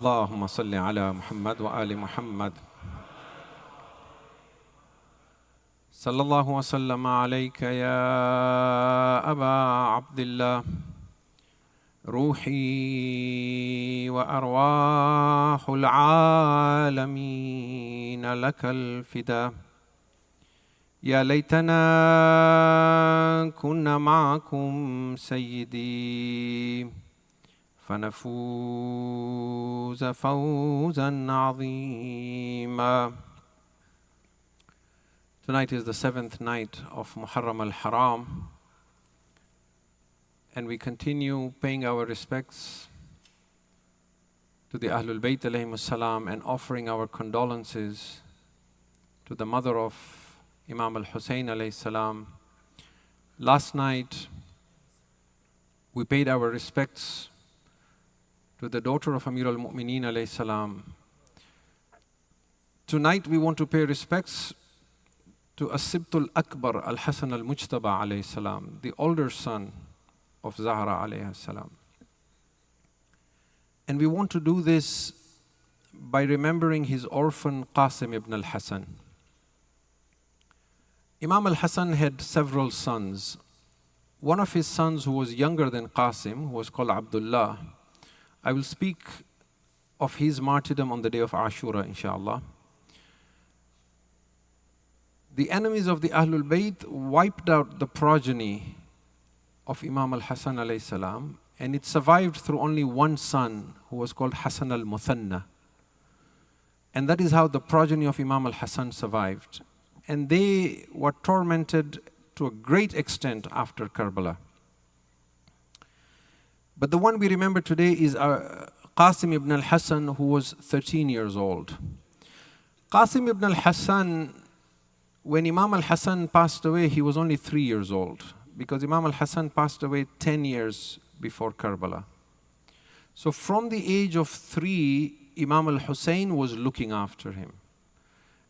اللهم صل على محمد وآل محمد صلى الله وسلم عليك يا أبا عبد الله روحي وأرواح العالمين لك الفداء يا ليتنا كنا معكم سيدي فنفوز فوزا عظيما. Tonight is the 7th night of Moharram al-Haram, and we continue paying our respects to the Ahlul Bayt alayhimus salam and offering our condolences to the mother of Imam al-Hussein alayhi salam. Last night we paid our respects to the daughter of Amir al-Mu'mineen alayhi salam. Tonight we want to pay respects to As-Sibtul Akbar al-Hasan al-Mujtaba alayhi salam, the older son of Zahra alayhi salam. And we want to do this by remembering his orphan Qasim ibn al-Hasan. Imam al-Hasan had several sons. One of his sons who was younger than Qasim, who was called Abdullah, I will speak of his martyrdom on the day of Ashura, inshallah. The enemies of the Ahlul Bayt wiped out the progeny of Imam al-Hasan alayhi salam, and it survived through only one son who was called Hasan al-Muthanna. And that is how the progeny of Imam al-Hasan survived. And they were tormented to a great extent after Karbala. But the one we remember today is Qasim ibn al-Hasan, who was 13 years old. Qasim ibn al-Hasan, when Imam al-Hasan passed away, he was only 3 years old, because Imam al-Hasan passed away 10 years before Karbala. So from the age of 3, Imam al-Hussein was looking after him.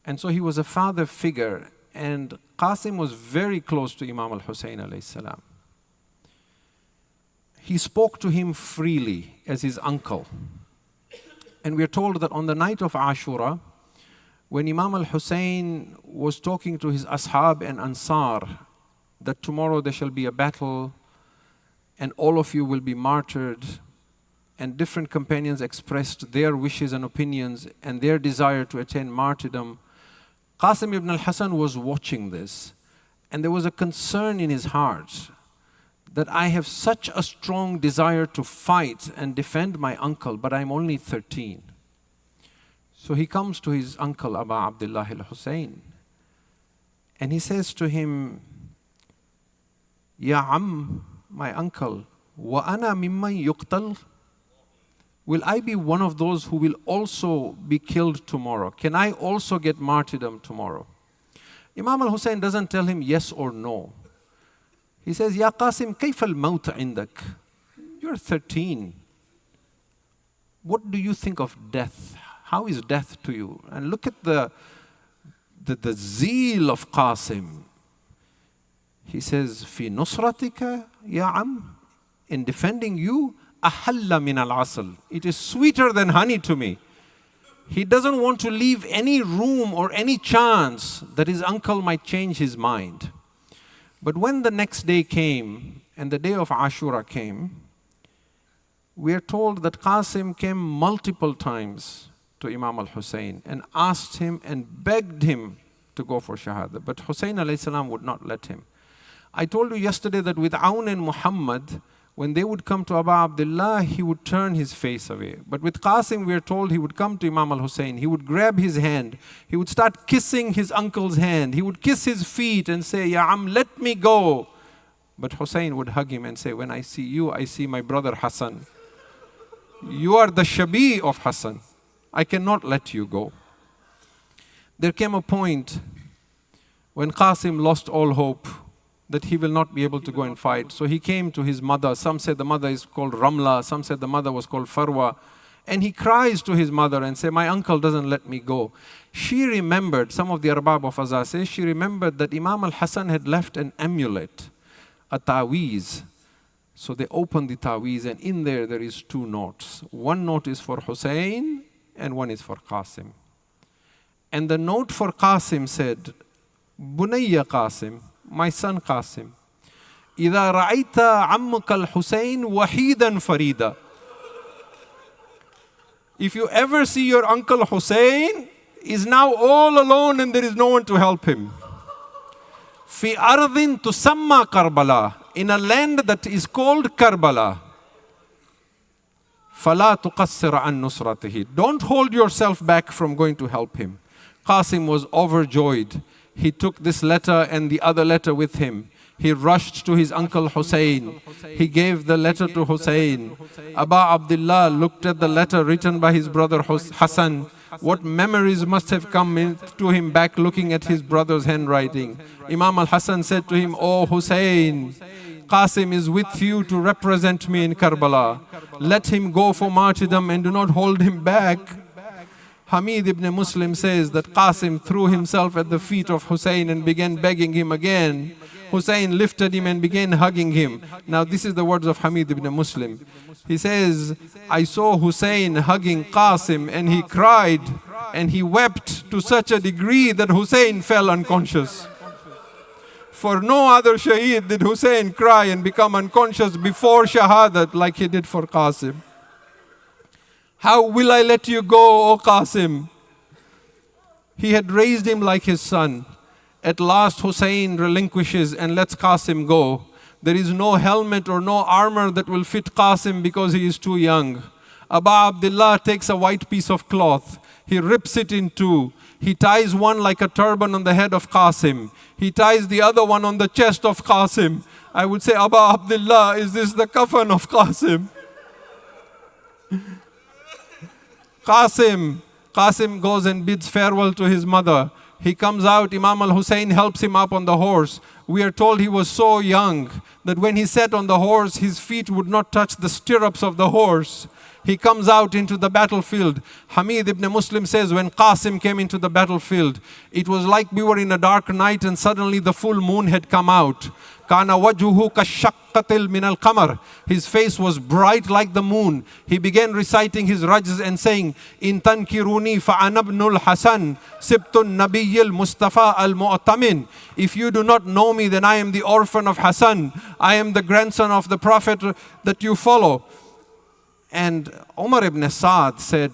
And so he was a father figure, and Qasim was very close to Imam al-Hussein alayhi salam. He spoke to him freely as his uncle. And we are told that on the night of Ashura, when Imam al-Hussein was talking to his ashab and ansar, that tomorrow there shall be a battle and all of you will be martyred, and different companions expressed their wishes and opinions and their desire to attain martyrdom, Qasim ibn al-Hasan was watching this, and there was a concern in his heart that I have such a strong desire to fight and defend my uncle, but I'm only 13. So he comes to his uncle Aba Abdullah al-Hussein, and he says to him, Ya Am, my uncle, wa ana mimman yuqtal? Will I be one of those who will also be killed tomorrow? Can I also get martyrdom tomorrow? Imam al-Hussein doesn't tell him yes or no. He says, Ya Qasim, kayfa al-maut indak? You're 13. What do you think of death? How is death to you? And look at the zeal of Qasim. He says, Fi nusratika, ya am, in defending you, ahalla min al-asal. It is sweeter than honey to me. He doesn't want to leave any room or any chance that his uncle might change his mind. But when the next day came, and the day of Ashura came, we are told that Qasim came multiple times to Imam al-Hussein and asked him and begged him to go for Shahada. But Hussein alayhi salam would not let him. I told you yesterday that with Aun and Muhammad, when they would come to Abu Abdullah, he would turn his face away. But with Qasim, we are told he would come to Imam al-Hussein, he would grab his hand, he would start kissing his uncle's hand, he would kiss his feet and say, Ya Am, let me go. But Hussein would hug him and say, when I see you, I see my brother Hassan. You are the Shabi of Hassan. I cannot let you go. There came a point when Qasim lost all hope that he will not be able to go and fight. So he came to his mother. Some said the mother is called Ramla. Some said the mother was called Farwa. And he cries to his mother and says, my uncle doesn't let me go. She remembered, some of the Arbab of Azhar say, she remembered that Imam al-Hasan had left an amulet, a taweez. So they opened the taweez, and in there is 2 notes. One note is for Hussein and one is for Qasim. And the note for Qasim said, Bunayya Qasim, my son Qasim, إذا رأيت عمك الحسين وحيدا فريدا. If you ever see your uncle Hussein is now all alone and there is no one to help him. في أرض تسمى كربلاء, in a land that is called Karbala. فلا تقصر عن نصرته. Don't hold yourself back from going to help him. Qasim was overjoyed. He took this letter and the other letter with him. He rushed to his uncle Hussein. He gave the letter to Hussein. Aba Abdullah looked at the letter written by his brother Hassan. What memories must have come to him back looking at his brother's handwriting. Imam al-Hassan said to him, "Oh Hussein, Qasim is with you to represent me in Karbala. Let him go for martyrdom and do not hold him back." Hamid ibn Muslim says that Qasim threw himself at the feet of Hussein and began begging him again. Hussein lifted him and began hugging him. Now this is the words of Hamid ibn Muslim. He says, "I saw Hussein hugging Qasim and he cried and he wept to such a degree that Hussein fell unconscious. For no other shaheed did Hussein cry and become unconscious before shahadat like he did for Qasim. How will I let you go, O Qasim?" He had raised him like his son. At last Hussein relinquishes and lets Qasim go. There is no helmet or no armor that will fit Qasim because he is too young. Aba Abdullah takes a white piece of cloth. He rips it in two. He ties one like a turban on the head of Qasim. He ties the other one on the chest of Qasim. I would say, "Aba Abdullah, is this the kafan of Qasim?" Qasim goes and bids farewell to his mother. He comes out, Imam al-Hussein helps him up on the horse. We are told he was so young that when he sat on the horse, his feet would not touch the stirrups of the horse. He comes out into the battlefield. Hamid ibn Muslim says, when Qasim came into the battlefield, it was like we were in a dark night and suddenly the full moon had come out. Kana wajhuhu kashaqqatil min al-qamar. His face was bright like the moon. He began reciting his rajz and saying, "In tankiruni fa'ana ibnul Hasan, sibtun nabiyyil Mustafa al-Mu'tamin." If you do not know me, then I am the orphan of Hassan. I am the grandson of the Prophet that you follow. And Umar ibn Saad said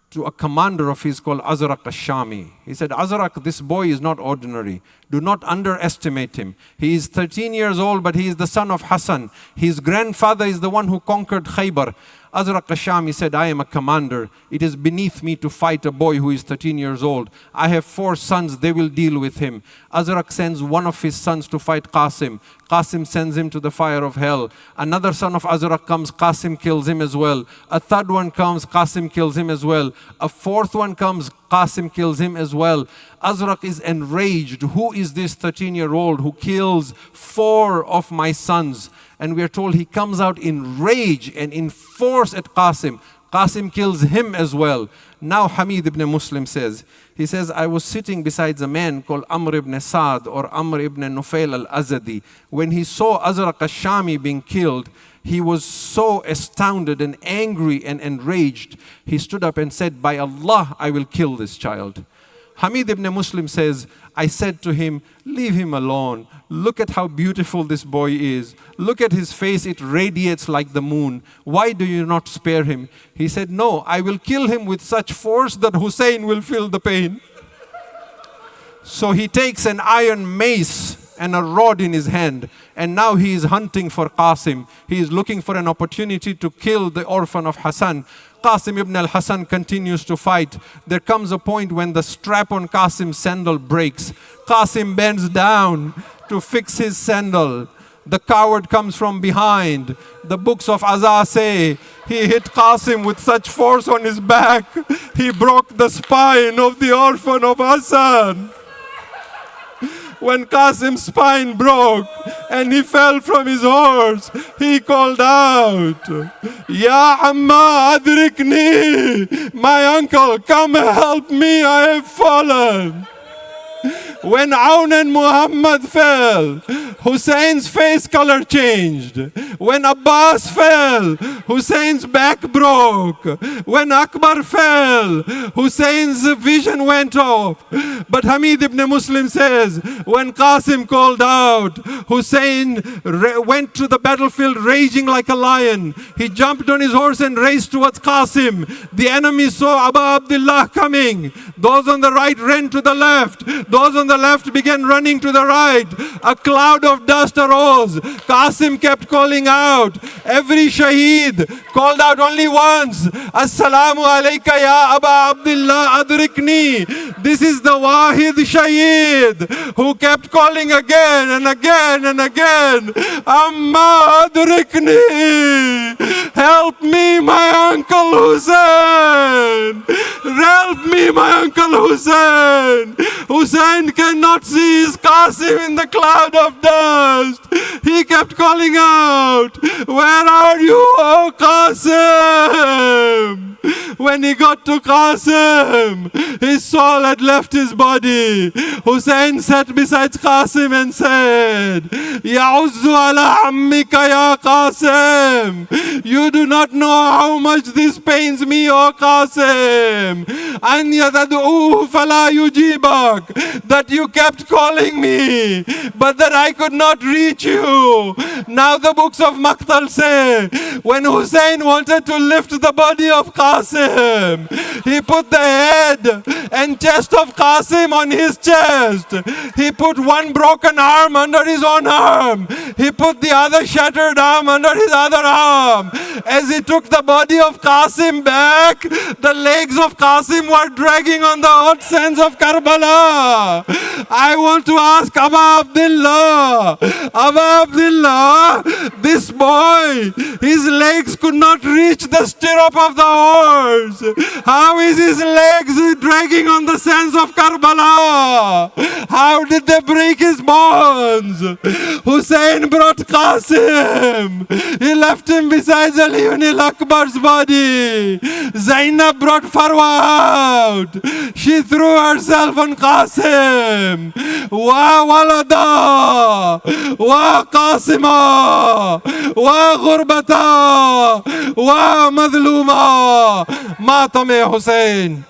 to a commander of his called Azraq al-Shami, he said, "Azraq, this boy is not ordinary. Do not underestimate him. He is 13 years old, but he is the son of Hassan. His grandfather is the one who conquered Khaybar." Azraq al-Shami said, "I am a commander. It is beneath me to fight a boy who is 13 years old. I have 4 sons, they will deal with him." Azraq sends one of his sons to fight Qasim. Qasim sends him to the fire of hell. Another son of Azraq comes, Qasim kills him as well. A third one comes, Qasim kills him as well. A fourth one comes, Qasim kills him as well. Azraq is enraged. Who is this 13-year-old who kills 4 of my sons? And we are told he comes out in rage and in force at Qasim. Qasim kills him as well. Now Hamid ibn Muslim says, he says, "I was sitting beside a man called Amr ibn Saad or Amr ibn Nufail al-Azadi. When he saw Azraq al-Shami being killed, he was so astounded and angry and enraged. He stood up and said, 'By Allah, I will kill this child.' Hamid ibn Muslim says, I said to him, 'Leave him alone. Look at how beautiful this boy is. Look at his face, it radiates like the moon. Why do you not spare him?' He said, 'No, I will kill him with such force that Hussein will feel the pain.' So he takes an iron mace and a rod in his hand, and now he is hunting for Qasim. He is looking for an opportunity to kill the orphan of Hassan. Qasim ibn al-Hassan continues to fight. There comes a point when the strap on Qasim's sandal breaks. Qasim bends down to fix his sandal. The coward comes from behind. The books of Azah say he hit Qasim with such force on his back, he broke the spine of the orphan of Hassan. When Qasim's spine broke and he fell from his horse, he called out, 'Ya Amma adrikni, my uncle, come help me, I have fallen.' When Aun and Muhammad fell, Hussein's face color changed. When Abbas fell, Hussein's back broke. When Akbar fell, Hussein's vision went off. But Hamid ibn Muslim says, when Qasim called out, Hussein went to the battlefield raging like a lion. He jumped on his horse and raced towards Qasim. The enemy saw Abu Abdullah coming. Those on the right ran to the left. Those on the left began running to the right. A cloud of dust arose. Qasim kept calling out. Every shaheed called out only once. Assalamu alayka ya Aba Abdullah adrikni. This is the Wahid Shaheed who kept calling again and again and again. Amma adrikni. Help me, my Uncle Hussein. Help me, my Uncle Hussein. Hussein cannot see his Qasim in the cloud of dust. He kept calling out, where are you, O Qasim? When he got to Qasim, his soul had left his body. Hussein sat beside Qasim and said, Ya'uzzu ala ammika ya Qasim. You do not know how much this pains me, O Qasim. An yadad'uhu fala yujibak. That you kept calling me, but that I could not reach you. Now the books of Maqtal say, when Hussein wanted to lift the body of Qasim, he put the head and chest of Qasim on his chest. He put one broken arm under his own arm. He put the other shattered arm under his other arm. As he took the body of Qasim back, the legs of Qasim were dragging on the hot sands of Karbala. I want to ask Abu Abdullah, this boy, his legs could not reach the stirrup of the horse. How is his legs dragging on the sands of Karbala? How did they break his bones? Hussein brought Qasim. He left him beside Ali ibn al-Akbar's body. Zainab brought Farwa out. She threw herself on Qasim. Wa walada, wa Qasima, wa ghurbata, wa madluma. Mata mein Hussein.